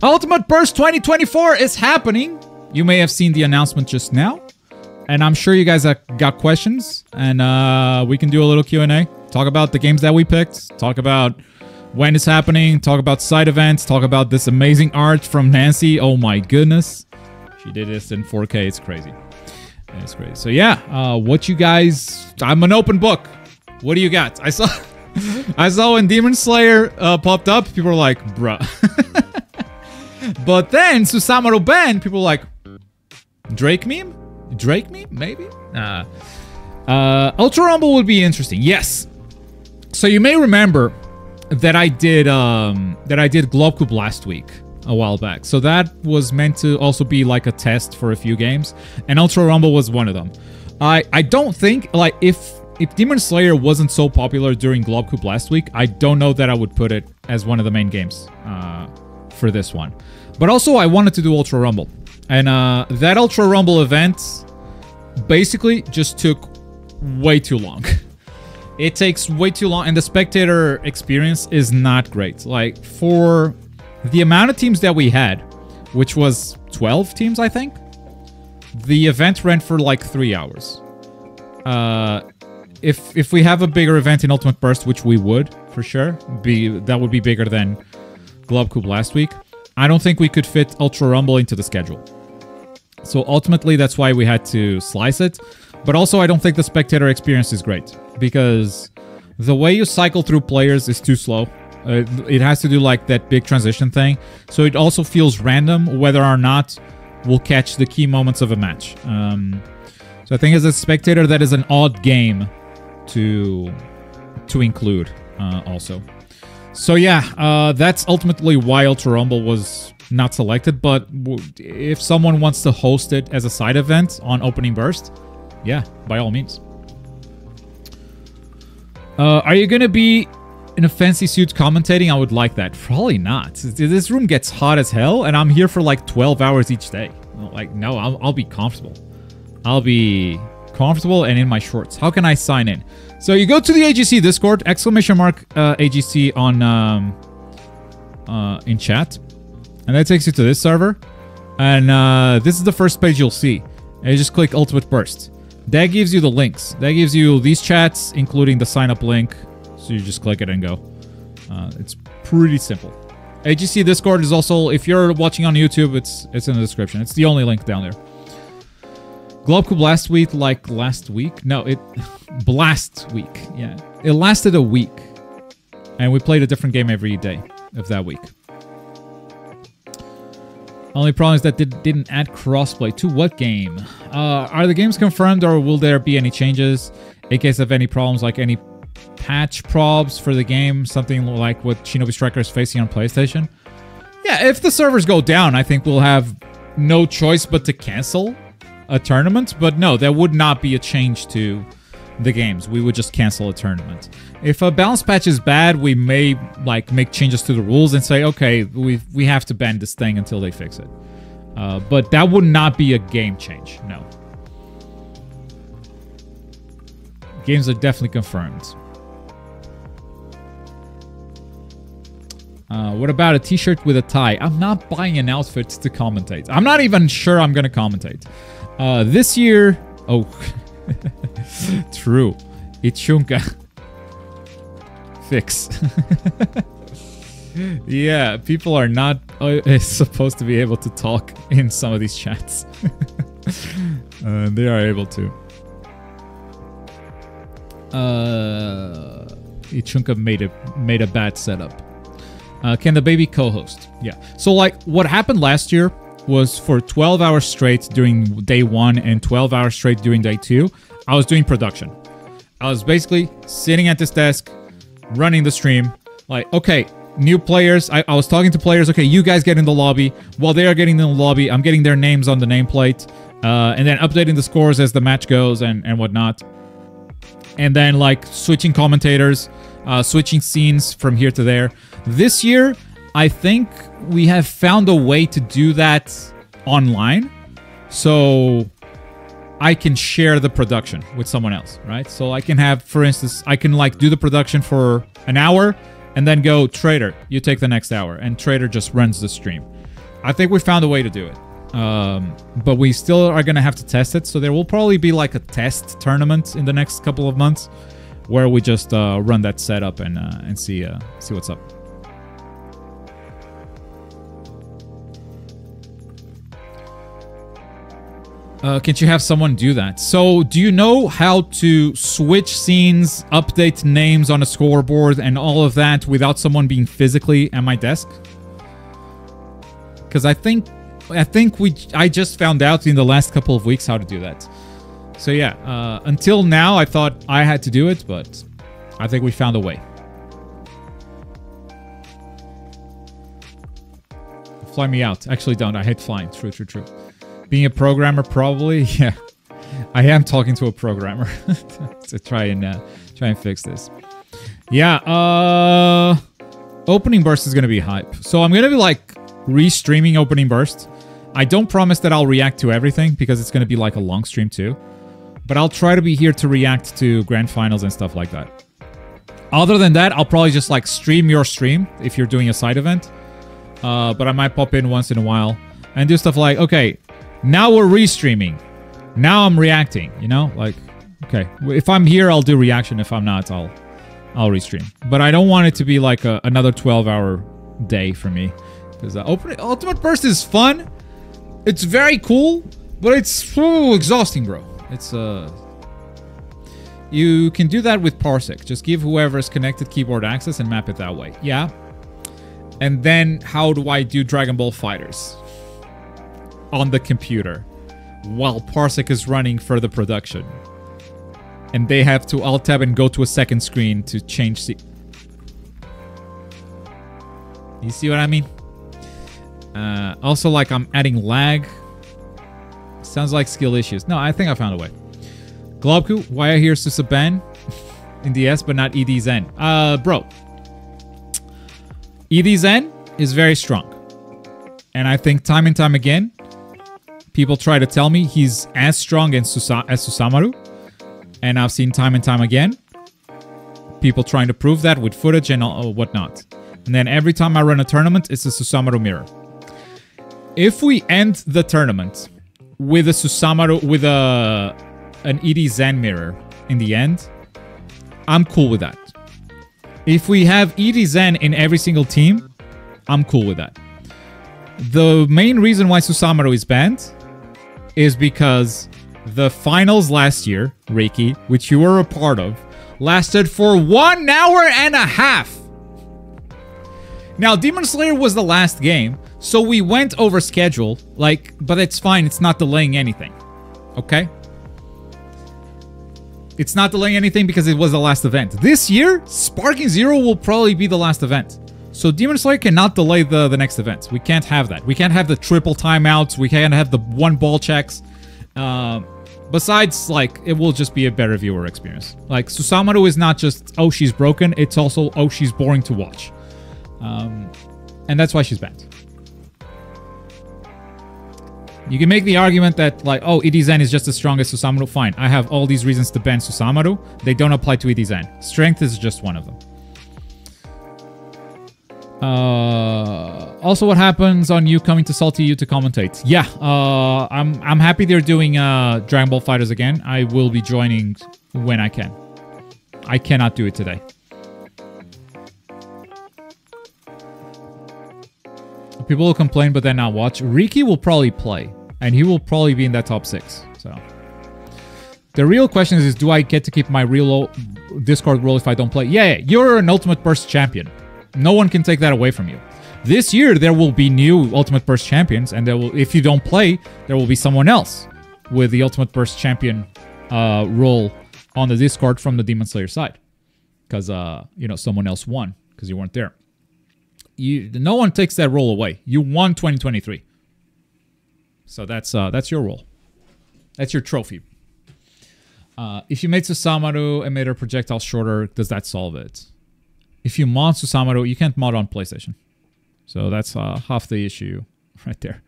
Ultimate Burst 2024 is happening. You may have seen the announcement just now. And I'm sure you guys have got questions. And we can do a little Q&A. Talk about the games that we picked. Talk about when it's happening. Talk about side events. Talk about this amazing art from Nancy. Oh my goodness. She did this in 4K. It's crazy. It's crazy. So yeah, what you guys... I'm an open book. What do you got? I saw when Demon Slayer popped up, people were like, bruh. But then Susamu Ben, people were like, Drake meme? Drake meme? Maybe? Ultra Rumble would be interesting. Yes. So you may remember that I did Globecube last week, a while back. So that was meant to also be like a test for a few games, and Ultra Rumble was one of them. I don't think, like, if Demon Slayer wasn't so popular during Globecube last week, I don't know that I would put it as one of the main games for this one. But also, I wanted to do Ultra Rumble. And that Ultra Rumble event basically just took way too long. It takes way too long, and the spectator experience is not great. Like, for the amount of teams that we had, which was 12 teams, I think, the event ran for like 3 hours. If we have a bigger event in Ultimate Burst, which we would, for sure, that would be bigger than Globecube last week, I don't think we could fit Ultra Rumble into the schedule. So ultimately, that's why we had to slice it. But also, I don't think the spectator experience is great, because the way you cycle through players is too slow. It has to do like that big transition thing. So it also feels random whether or not we'll catch the key moments of a match. So I think as a spectator, that is an odd game to include also. So yeah, that's ultimately why Ultra Rumble was not selected. But if someone wants to host it as a side event on Opening Burst, yeah, by all means. Are you going to be in a fancy suit commentating? I would like that. Probably not. This room gets hot as hell, and I'm here for like 12 hours each day. Like, no, I'll be comfortable. I'll be comfortable and in my shorts. How can I sign in? So you go to the AGC Discord, ! AGC on in chat, and that takes you to this server. And this is the first page you'll see. And you just click Ultimate Burst. That gives you the links. That gives you these chats, including the sign up link. So you just click it and go. It's pretty simple. AGC Discord is also, if you're watching on YouTube, it's in the description. It's the only link down there. Globecube last week? No, Blast Week. Yeah. It lasted a week. And we played a different game every day of that week. Only problem is that they didn't add crossplay. To what game? Are the games confirmed, or will there be any changes in case of any problems, like any patch probs for the game, something like what Shinobi Striker is facing on PlayStation? Yeah, if the servers go down, I think we'll have no choice but to cancel a tournament. But no, there would not be a change to the games. We would just cancel a tournament. If a balance patch is bad, we may like make changes to the rules and say, okay, we have to ban this thing until they fix it. But that would not be a game change. No. Games are definitely confirmed. What about a t-shirt with a tie? I'm not buying an outfit to commentate. I'm not even sure I'm going to commentate. This year... Oh. True. Ichunka. Fix. Yeah, people are not supposed to be able to talk in some of these chats. They are able to. Ichunka made a bad setup. Can the baby co-host? Yeah. So like what happened last year was for 12 hours straight during day 1 and 12 hours straight during day 2, I was doing production. I was basically sitting at this desk, running the stream. Like, okay, new players. I was talking to players. Okay, you guys get in the lobby. While they are getting in the lobby, I'm getting their names on the nameplate. And then updating the scores as the match goes and whatnot. And then like switching commentators, switching scenes from here to there. This year, I think we have found a way to do that online. So I can share the production with someone else, right? So I can have, for instance, I can like do the production for an hour, and then go, Trader, you take the next hour, and Trader just runs the stream. I think we found a way to do it. But we still are going to have to test it, so there will probably be like a test tournament in the next couple of months where we just run that setup and see what's up. Can't you have someone do that? So, do you know how to switch scenes, update names on a scoreboard, and all of that without someone being physically at my desk? Because I think I just found out in the last couple of weeks how to do that. So yeah, until now I thought I had to do it, but I think we found a way. Fly me out. Actually, don't. I hate flying. True. Being a programmer, probably. Yeah, I am talking to a programmer to try and fix this. Yeah. Opening burst is gonna be hype. So I'm gonna be like restreaming opening burst. I don't promise that I'll react to everything because it's gonna be like a long stream too. But I'll try to be here to react to grand finals and stuff like that. Other than that, I'll probably just like stream your stream if you're doing a side event. But I might pop in once in a while and do stuff like, okay, now we're restreaming. Now I'm reacting, you know? Like, okay, if I'm here, I'll do reaction. If I'm not, I'll restream. But I don't want it to be like another 12-hour day for me. Because Ultimate Burst is fun. It's very cool, but it's so exhausting, bro. It's, you can do that with Parsec. Just give whoever is connected keyboard access and map it that way. Yeah. And then how do I do Dragon Ball FighterZ on the computer while Parsec is running for the production? And they have to alt-tab and go to a second screen to change the... You see what I mean? Also, like, I'm adding lag. Sounds like skill issues. No, I think I found a way. Globku, why I hear Susaban in DS but not EDZen? Bro. EDZen is very strong. And I think time and time again, people try to tell me he's as strong as Susamaru. And I've seen time and time again people trying to prove that with footage and whatnot. And then every time I run a tournament, it's a Susamaru mirror. If we end the tournament with a Susamaru, with an EDZen mirror in the end, I'm cool with that. If we have EDZen in every single team, I'm cool with that. The main reason why Susamaru is banned is because the finals last year, Reiki, which you were a part of, lasted for 1 hour and a half. Now, Demon Slayer was the last game, so we went over schedule, like, but it's fine, it's not delaying anything. Okay? It's not delaying anything because it was the last event. This year, Sparking Zero will probably be the last event. So Demon Slayer cannot delay the next event. We can't have that. We can't have the triple timeouts. We can't have the one ball checks. Besides, like, it will just be a better viewer experience. Like, Susamaru is not just, oh, she's broken. It's also, oh, she's boring to watch. And that's why she's banned. You can make the argument that, like, oh, EDZen is just as strong as Susamaru. Fine, I have all these reasons to ban Susamaru. They don't apply to EDZen. Strength is just one of them. Also, what happens on you coming to Salty U to commentate? Yeah, I'm happy they're doing Dragon Ball FighterZ again. I will be joining when I can. I cannot do it today. People will complain, but then not watch. Riki will probably play, and he will probably be in that top 6. So the real question is do I get to keep my real Discord role if I don't play? Yeah, you're an Ultimate Burst champion. No one can take that away from you. This year, there will be new Ultimate Burst champions, and there will, if you don't play, there will be someone else with the Ultimate Burst champion role on the Discord from the Demon Slayer side. Because, you know, someone else won because you weren't there. No one takes that role away. You won 2023. So that's your role. That's your trophy. If you made Susamaru and made her projectile shorter, does that solve it? If you mod Susamaru, you can't mod on PlayStation. So that's half the issue right there.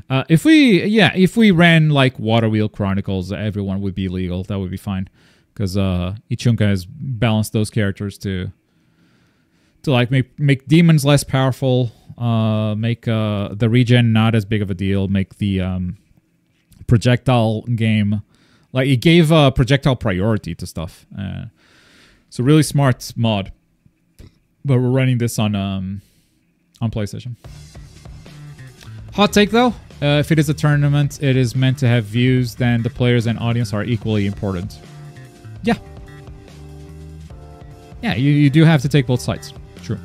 If we ran like Water Wheel Chronicles, everyone would be legal. That would be fine. Because Ichunka has balanced those characters to to like make demons less powerful, make the regen not as big of a deal, make the projectile game, like it gave projectile priority to stuff. So really smart mod. But we're running this on PlayStation. Hot take though, if it is a tournament, it is meant to have views, then the players and audience are equally important. Yeah. Yeah, you do have to take both sides. True.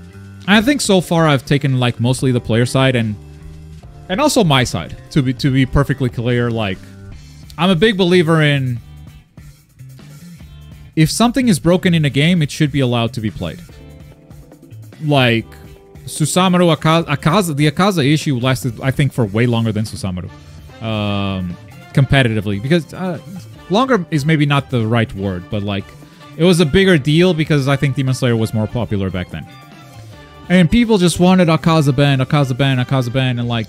I think so far I've taken like mostly the player side and also my side, to be perfectly clear. Like, I'm a big believer in, if something is broken in a game, it should be allowed to be played. Like Susamoru Akaza, the Akaza issue lasted, I think, for way longer than Susamoru, competitively, because longer is maybe not the right word, but like it was a bigger deal because I think Demon Slayer was more popular back then, and people just wanted Akaza ban, Akaza ban, Akaza ban, and like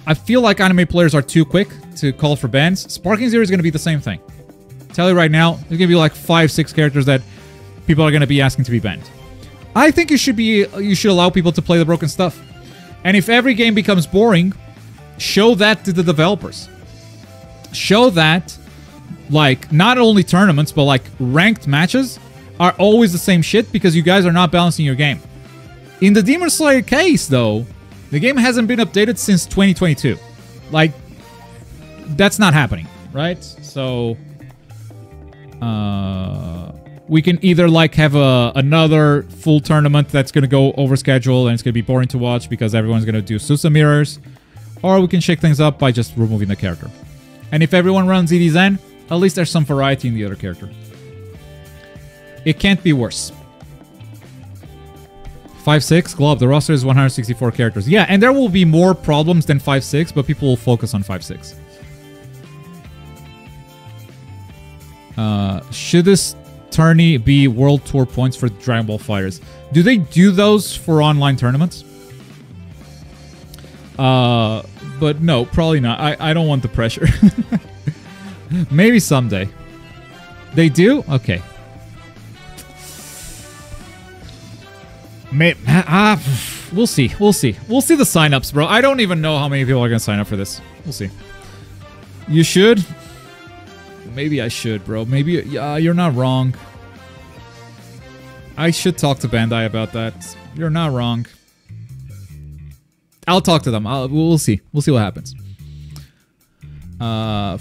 I feel like anime players are too quick to call for bans. Sparking Zero is going to be the same thing. Tell you right now, there's going to be like 5-6 characters that people are going to be asking to be banned. I think you should allow people to play the broken stuff. And if every game becomes boring, show that to the developers. Show that, like, not only tournaments, but like ranked matches are always the same shit because you guys are not balancing your game. In the Demon Slayer case, though, the game hasn't been updated since 2022. Like, that's not happening, right? So, we can either like have another full tournament that's going to go over schedule and it's going to be boring to watch because everyone's going to do Susa mirrors, or we can shake things up by just removing the character. And if everyone runs EDZen, at least there's some variety in the other character. It can't be worse. 5-6, Glob, the roster is 164 characters. Yeah, and there will be more problems than 5-6, but people will focus on 5-6. Should this tourney be World Tour points for Dragon Ball Fighters? Do they do those for online tournaments? But no, probably not. I don't want the pressure. Maybe someday. They do? Okay. We'll see. We'll see. We'll see the signups, bro. I don't even know how many people are going to sign up for this. We'll see. You should? Maybe I should, bro. Maybe you're not wrong. I should talk to Bandai about that. You're not wrong. I'll talk to them. We'll see. We'll see what happens.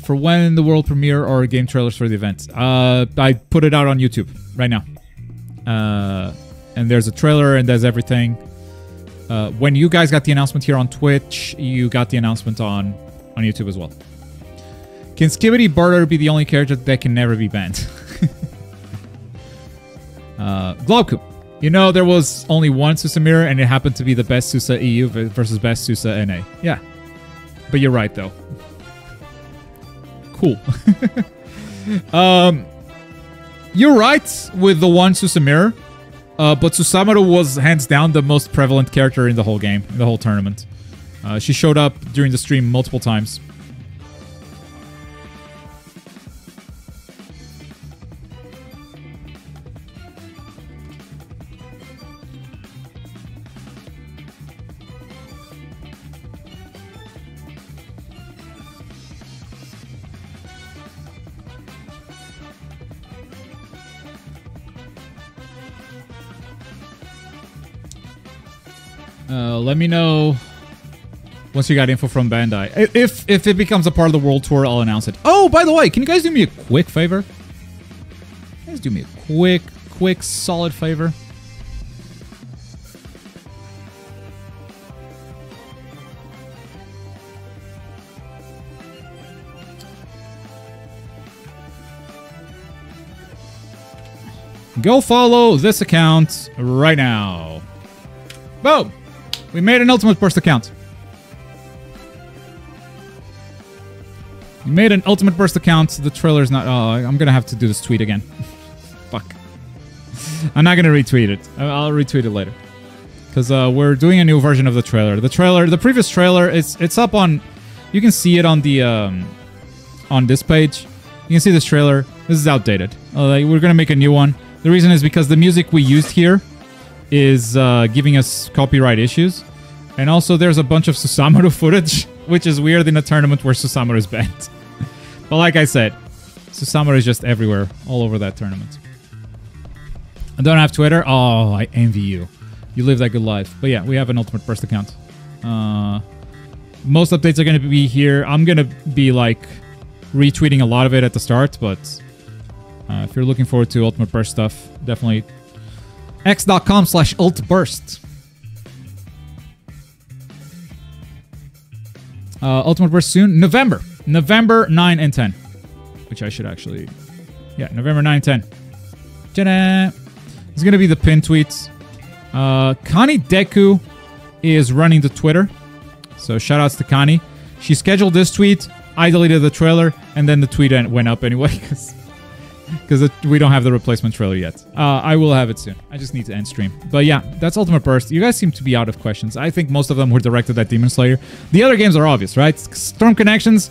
For when the world premiere or game trailers for the event? I put it out on YouTube right now. And there's a trailer and there's everything. When you guys got the announcement here on Twitch, you got the announcement on YouTube as well. Can Skibidi Barter be the only character that can never be banned? Globku. You know, there was only one Susa mirror and it happened to be the best Susa EU versus best Susa NA. Yeah. But you're right, though. Cool. You're right with the one Susa mirror. But Susamoru was hands down the most prevalent character in the whole game, in the whole tournament. She showed up during the stream multiple times. Let me know once you got info from Bandai. If it becomes a part of the World Tour, I'll announce it. Oh, by the way, can you guys do me a quick favor? Guys, do me a quick, solid favor. Go follow this account right now. Boom! We made an Ultimate Burst account. We made an Ultimate Burst account. The trailer's not... Oh, I'm gonna have to do this tweet again. Fuck. I'm not gonna retweet it. I'll retweet it later. Because we're doing a new version of the trailer. The previous trailer, it's up on... You can see it on the... on this page. You can see this trailer. This is outdated. We're gonna make a new one. The reason is because the music we used here is giving us copyright issues. And also there's a bunch of Susamoto footage, which is weird in a tournament where Susamoto is banned. But like I said, Susamoto is just everywhere, all over that tournament. I don't have Twitter. Oh, I envy you. You live that good life. But yeah, we have an Ultimate Burst account. Most updates are going to be here. I'm going to be like retweeting a lot of it at the start, but if you're looking forward to Ultimate Burst stuff, definitely x.com/ultburst. Ultimate Burst soon. November 9 and 10. Which I should actually... Yeah, November 9 and 10. Ta-da! It's going to be the pin tweets. Connie Deku is running the Twitter. So shoutouts to Connie. She scheduled this tweet. I deleted the trailer. And then the tweet went up anyway. Because we don't have the replacement trailer yet. I will have it soon. I just need to end stream. But yeah, that's Ultimate Burst. You guys seem to be out of questions. I think most of them were directed at Demon Slayer. The other games are obvious, right? Storm Connections.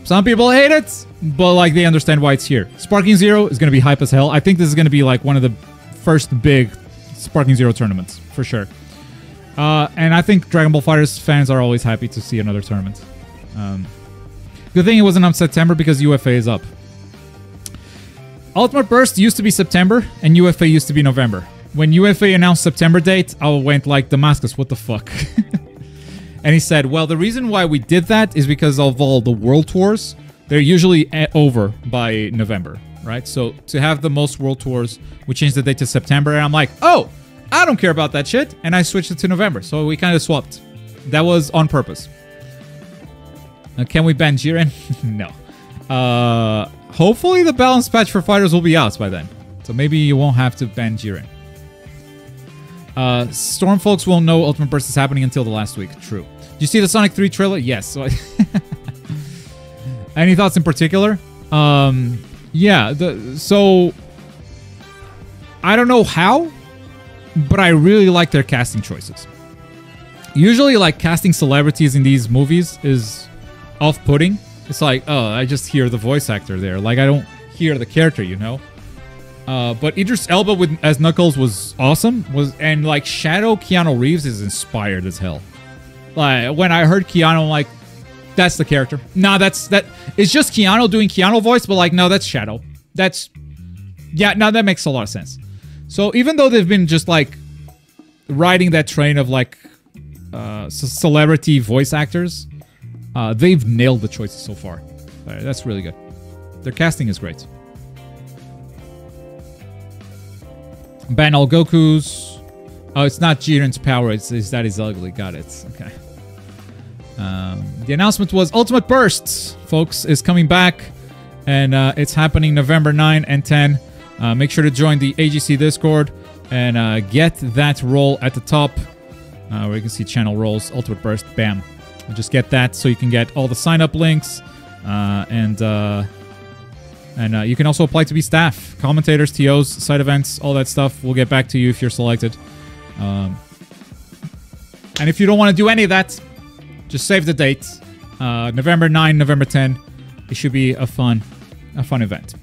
Some people hate it, but like they understand why it's here. Sparking Zero is going to be hype as hell. I think this is going to be like one of the first big Sparking Zero tournaments, for sure. And I think Dragon Ball FighterZ fans are always happy to see another tournament. Good thing it wasn't on September because UFA is up. Ultimate Burst used to be September, and UFA used to be November. When UFA announced September date, I went like, Damascus, what the fuck? And he said, well, the reason why we did that is because of all the world tours. They're usually over by November, right? So to have the most world tours, we changed the date to September, and I'm like, oh, I don't care about that shit, and I switched it to November. So we kind of swapped. That was on purpose. Can we ban Jiren? No. Hopefully the balance patch for fighters will be out by then. So maybe you won't have to ban Jiren. Storm folks won't know Ultimate Burst is happening until the last week. True. Did you see the Sonic 3 trailer? Yes. So any thoughts in particular? Yeah. So I don't know how, but I really like their casting choices. Usually, like, casting celebrities in these movies is off-putting. It's like, oh, I just hear the voice actor there. Like, I don't hear the character, you know? But Idris Elba as Knuckles was awesome. And, like, Shadow Keanu Reeves is inspired as hell. Like, when I heard Keanu, I'm like, that's the character. Nah, it's just Keanu doing Keanu voice, but, like, no, that's Shadow. Yeah, no, that makes a lot of sense. So, even though they've been just, like, riding that train of, like, celebrity voice actors, they've nailed the choices so far. That's really good. Their casting is great. Ban all Gokus. Oh, it's not Jiren's power. It's that he's ugly. Got it. Okay. The announcement was Ultimate Burst, folks, is coming back. And it's happening November 9 and 10. Make sure to join the AGC Discord and get that role at the top. Where you can see channel roles, Ultimate Burst, bam. Just get that so you can get all the sign-up links. And you can also apply to be staff, commentators, TOs, side events, all that stuff. We'll get back to you if you're selected. And if you don't want to do any of that, just save the date. November 9, November 10. It should be a fun event.